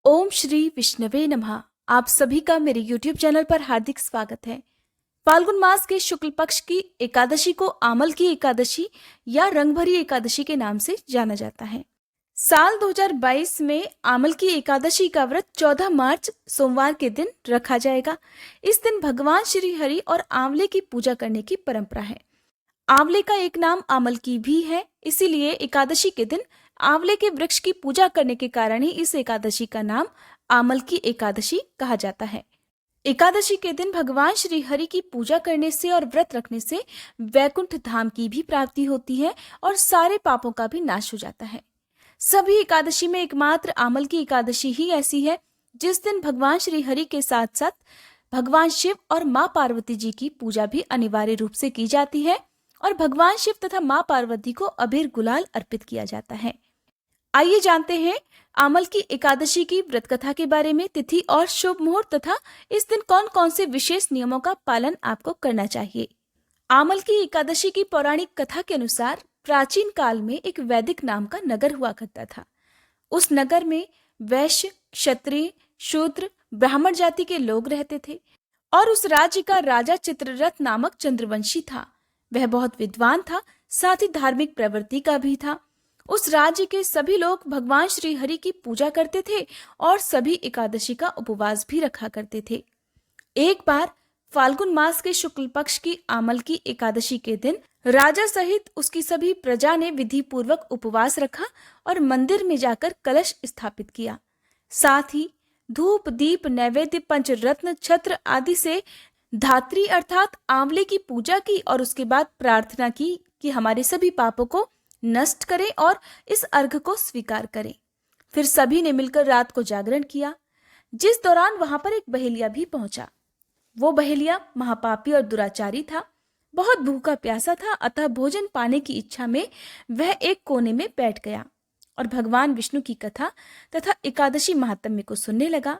ओम श्री विष्णवे नमः। आप सभी का मेरे YouTube चैनल पर हार्दिक स्वागत है। फाल्गुन मास के शुक्ल पक्ष की एकादशी को आमल की एकादशी या रंगभरी एकादशी के नाम से जाना जाता है। साल 2022 में आमल की एकादशी का व्रत 14 मार्च सोमवार के दिन रखा जाएगा। इस दिन भगवान श्री हरि और आंवले की पूजा करने की परंपरा है। आंवले का एक नाम आमल की भी है, इसीलिए एकादशी के दिन आंवले के वृक्ष की पूजा करने के कारण ही इस एकादशी का नाम आमल की एकादशी कहा जाता है। एकादशी के दिन भगवान श्री हरि की पूजा करने से और व्रत रखने से वैकुंठ धाम की भी प्राप्ति होती है और सारे पापों का भी नाश हो जाता है। सभी एकादशी में एकमात्र आमल की एकादशी ही ऐसी है जिस दिन भगवान श्री हरि के साथ साथ भगवान शिव और माँ पार्वती जी की पूजा भी अनिवार्य रूप से की जाती है और भगवान शिव तथा माँ पार्वती को अबीर गुलाल अर्पित किया जाता है। आइए जानते हैं आमल की एकादशी की व्रत कथा के बारे में, तिथि और शुभ मुहूर्त तथा इस दिन कौन कौन से विशेष नियमों का पालन आपको करना चाहिए। आमल की एकादशी की पौराणिक कथा के अनुसार प्राचीन काल में एक वैदिक नाम का नगर हुआ करता था। उस नगर में वैश्य, क्षत्रिय, शूद्र, ब्राह्मण जाति के लोग रहते थे और उस राज्य का राजा चित्ररथ नामक चंद्रवंशी था। वह बहुत विद्वान था, साथ ही धार्मिक प्रवृत्ति का भी था। उस राज्य के सभी लोग भगवान श्री हरि की पूजा करते थे और सभी एकादशी का उपवास भी रखा करते थे। एक बार फाल्गुन मास के शुक्ल पक्ष की आमल की एकादशी के दिन राजा सहित उसकी सभी प्रजा ने विधि पूर्वक उपवास रखा और मंदिर में जाकर कलश स्थापित किया। साथ ही धूप, दीप, नैवेद्य, पंचरत्न, छत्र आदि से धात्री अर्थात आंवले की पूजा की और उसके बाद प्रार्थना की कि हमारे सभी पापों को नष्ट करें और इस अर्घ को स्वीकार करें। फिर सभी ने मिलकर रात को जागरण किया, जिस दौरान वहां पर एक बहेलिया भी पहुंचा। वो बहेलिया महापापी और दुराचारी था, बहुत भूखा प्यासा था, अतः भोजन पाने की इच्छा में वह एक कोने में बैठ गया और भगवान विष्णु की कथा तथा एकादशी महात्म्य को सुनने लगा।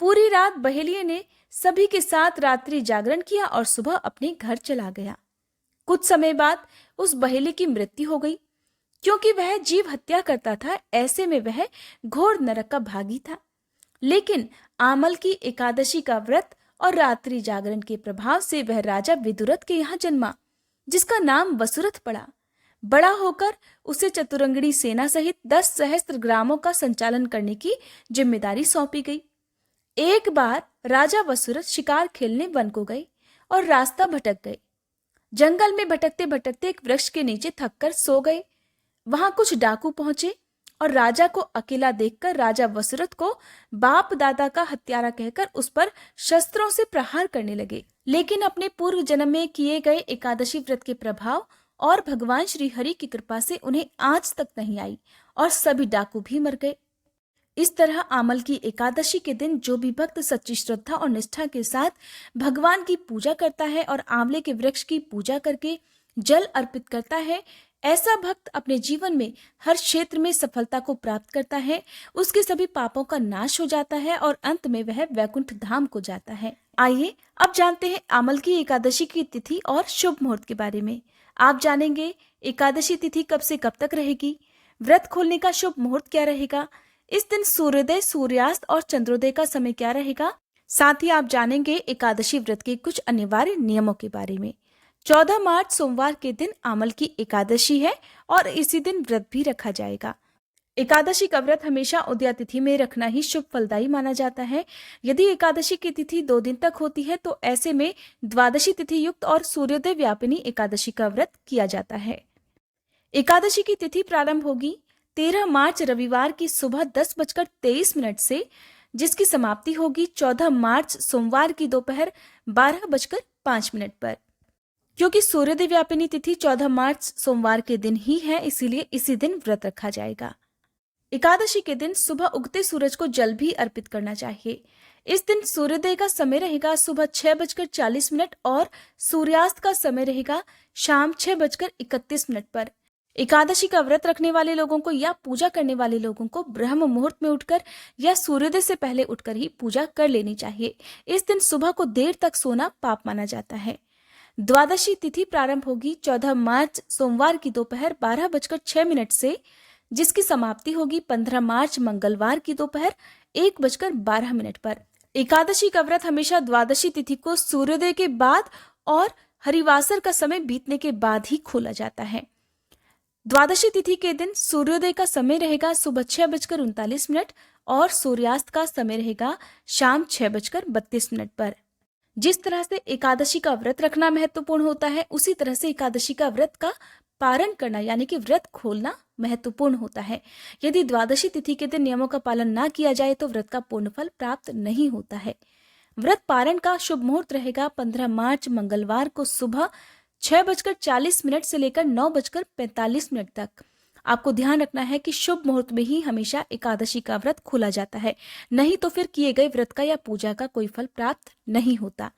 पूरी रात बहेलिये ने सभी के साथ रात्रि जागरण किया और सुबह अपने घर चला गया। कुछ समय बाद उस बहेलिये की मृत्यु हो गई। क्योंकि वह जीव हत्या करता था, ऐसे में वह घोर नरक का भागी था। लेकिन आमल की एकादशी का व्रत और रात्रि जागरण के प्रभाव से वह राजा विदुरथ के यहाँ जन्मा, जिसका नाम वसुरथ पड़ा। बड़ा होकर उसे चतुरंगड़ी सेना सहित 10 सहस्त्र ग्रामों का संचालन करने की जिम्मेदारी सौंपी गई। एक बार राजा वसुरथ शिकार खेलने वन को गए और रास्ता भटक गए। जंगल में भटकते भटकते एक वृक्ष के नीचे थककर सो गए। वहां कुछ डाकू पहुंचे और राजा को अकेला देखकर राजा वसुरथ को बाप दादा का हत्यारा कहकर उस पर शस्त्रों से प्रहार करने लगे। लेकिन अपने पूर्व जन्म में किए गए एकादशी व्रत के प्रभाव और भगवान श्री हरि की कृपा से उन्हें आंच तक नहीं आई और सभी डाकू भी मर गए। इस तरह आमल की एकादशी के दिन जो भी भक्त सच्ची श्रद्धा और निष्ठा के साथ भगवान की पूजा करता है और आंवले के वृक्ष की पूजा करके जल अर्पित करता है, ऐसा भक्त अपने जीवन में हर क्षेत्र में सफलता को प्राप्त करता है, उसके सभी पापों का नाश हो जाता है और अंत में वह वैकुंठ धाम को जाता है। आइए अब जानते हैं आमल की एकादशी की तिथि और शुभ मुहूर्त के बारे में। आप जानेंगे एकादशी तिथि कब से कब तक रहेगी, व्रत खोलने का शुभ मुहूर्त क्या रहेगा, इस दिन सूर्योदय, सूर्यास्त और चंद्रोदय का समय क्या रहेगा। साथ ही आप जानेंगे एकादशी व्रत के कुछ अनिवार्य नियमों के बारे में। 14 मार्च सोमवार के दिन आमल की एकादशी है और इसी दिन व्रत भी रखा जाएगा। एकादशी का व्रत हमेशा उदया तिथि में रखना ही शुभ फलदायी माना जाता है। यदि एकादशी की तिथि 2 दिन तक होती है तो ऐसे में द्वादशी तिथि युक्त और सूर्योदय व्यापिनी एकादशी का व्रत किया जाता है। एकादशी की तिथि प्रारंभ होगी 13 मार्च रविवार की सुबह 10:23 से, जिसकी समाप्ति होगी 14 मार्च सोमवार की दोपहर 12:05 पर। क्योंकि सूर्योदय व्यापिनी तिथि 14 मार्च सोमवार के दिन ही है, इसीलिए इसी दिन व्रत रखा जाएगा। एकादशी के दिन सुबह उगते सूरज को जल भी अर्पित करना चाहिए। इस दिन सूर्योदय का समय रहेगा सुबह 6:40 और सूर्यास्त का समय रहेगा शाम 6:31 पर। एकादशी का व्रत रखने वाले लोगों को या पूजा करने वाले लोगों को ब्रह्म मुहूर्त में उठकर या सूर्योदय से पहले उठकर ही पूजा कर लेनी चाहिए। इस दिन सुबह को देर तक सोना पाप माना जाता है। द्वादशी तिथि प्रारंभ होगी 14 मार्च सोमवार की दोपहर 12:06 से, जिसकी समाप्ति होगी 15 मार्च मंगलवार की दोपहर 1:12 पर। एकादशी का व्रत हमेशा द्वादशी तिथि को सूर्योदय के बाद और हरिवासर का समय बीतने के बाद ही खोला जाता है। द्वादशी तिथि के दिन सूर्योदय का समय रहेगा सुबह 6:39 और सूर्यास्त का समय रहेगा शाम 6:32 पर। जिस तरह से एकादशी का व्रत रखना महत्वपूर्ण होता है, उसी तरह से एकादशी का व्रत का पारण करना यानी कि व्रत खोलना महत्वपूर्ण होता है। यदि द्वादशी तिथि के दिन नियमों का पालन ना किया जाए तो व्रत का पूर्ण फल प्राप्त नहीं होता है। व्रत पारण का शुभ मुहूर्त रहेगा 15 मार्च मंगलवार को सुबह 6:40 से लेकर 9:45 तक। आपको ध्यान रखना है कि शुभ मुहूर्त में ही हमेशा एकादशी का व्रत खोला जाता है, नहीं तो फिर किए गए व्रत का या पूजा का कोई फल प्राप्त नहीं होता।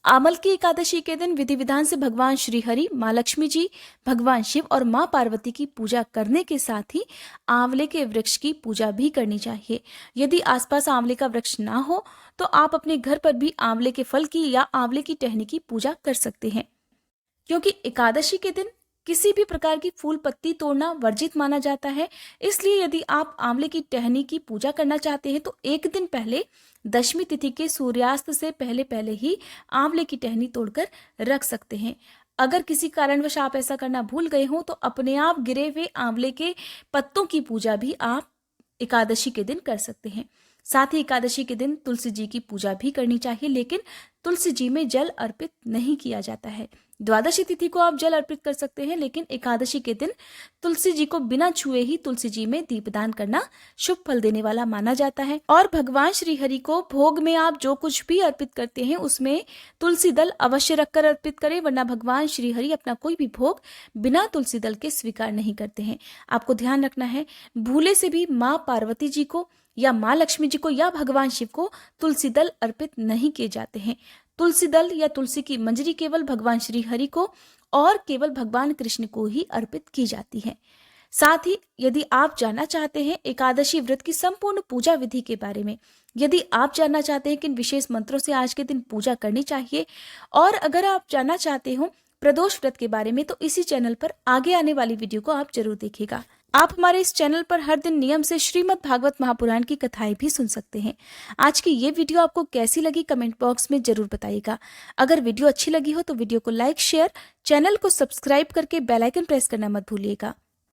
आमल की एकादशी के दिन विधि विधान से भगवान श्री हरि, माँ लक्ष्मी जी, भगवान शिव और माँ पार्वती की पूजा करने के साथ ही आंवले के वृक्ष की पूजा भी करनी चाहिए। यदि आसपास आंवले का वृक्ष ना हो तो आप अपने घर पर भी आंवले के फल की या आंवले की टहनी की पूजा कर सकते हैं, क्योंकि एकादशी के दिन किसी भी प्रकार की फूल पत्ती तोड़ना वर्जित माना जाता है। इसलिए यदि आप आंवले की टहनी की पूजा करना चाहते हैं तो एक दिन पहले दशमी तिथि के सूर्यास्त से पहले पहले ही आंवले की टहनी तोड़कर रख सकते हैं। अगर किसी कारणवश आप ऐसा करना भूल गए हो तो अपने आप गिरे हुए आंवले के पत्तों की पूजा भी आप एकादशी के दिन कर सकते हैं। साथ ही एकादशी के दिन तुलसी जी की पूजा भी करनी चाहिए, लेकिन तुलसी जी में जल अर्पित नहीं किया जाता है। द्वादशी तिथि को आप जल अर्पित कर सकते हैं, लेकिन एकादशी के दिन तुलसी जी को बिना छुए ही तुलसी जी में दीपदान करना शुभ फल देने वाला माना जाता है। और भगवान श्री हरि को भोग में आप जो कुछ भी अर्पित करते हैं उसमें तुलसी दल अवश्य रखकर अर्पित करें, वरना भगवान श्री हरि अपना कोई भी भोग बिना तुलसी दल के स्वीकार नहीं करते हैं। आपको ध्यान रखना है, भूले से भी माँ पार्वती जी को या माँ लक्ष्मी जी को या भगवान शिव को तुलसी दल अर्पित नहीं किए जाते हैं। तुलसी दल या तुलसी की मंजरी केवल भगवान श्री हरि को और केवल भगवान कृष्ण को ही अर्पित की जाती है। साथ ही यदि आप जानना चाहते हैं एकादशी व्रत की संपूर्ण पूजा विधि के बारे में, यदि आप जानना चाहते हैं किन विशेष मंत्रों से आज के दिन पूजा करनी चाहिए, और अगर आप जानना चाहते हो प्रदोष व्रत के बारे में, तो इसी चैनल पर आगे आने वाली वीडियो को आप जरूर देखिएगा। आप हमारे इस चैनल पर हर दिन नियम से श्रीमद् भागवत महापुराण की कथाएं भी सुन सकते हैं। आज की ये वीडियो आपको कैसी लगी कमेंट बॉक्स में जरूर बताइएगा। अगर वीडियो अच्छी लगी हो तो वीडियो को लाइक, शेयर, चैनल को सब्सक्राइब करके बेल आइकन प्रेस करना मत भूलिएगा।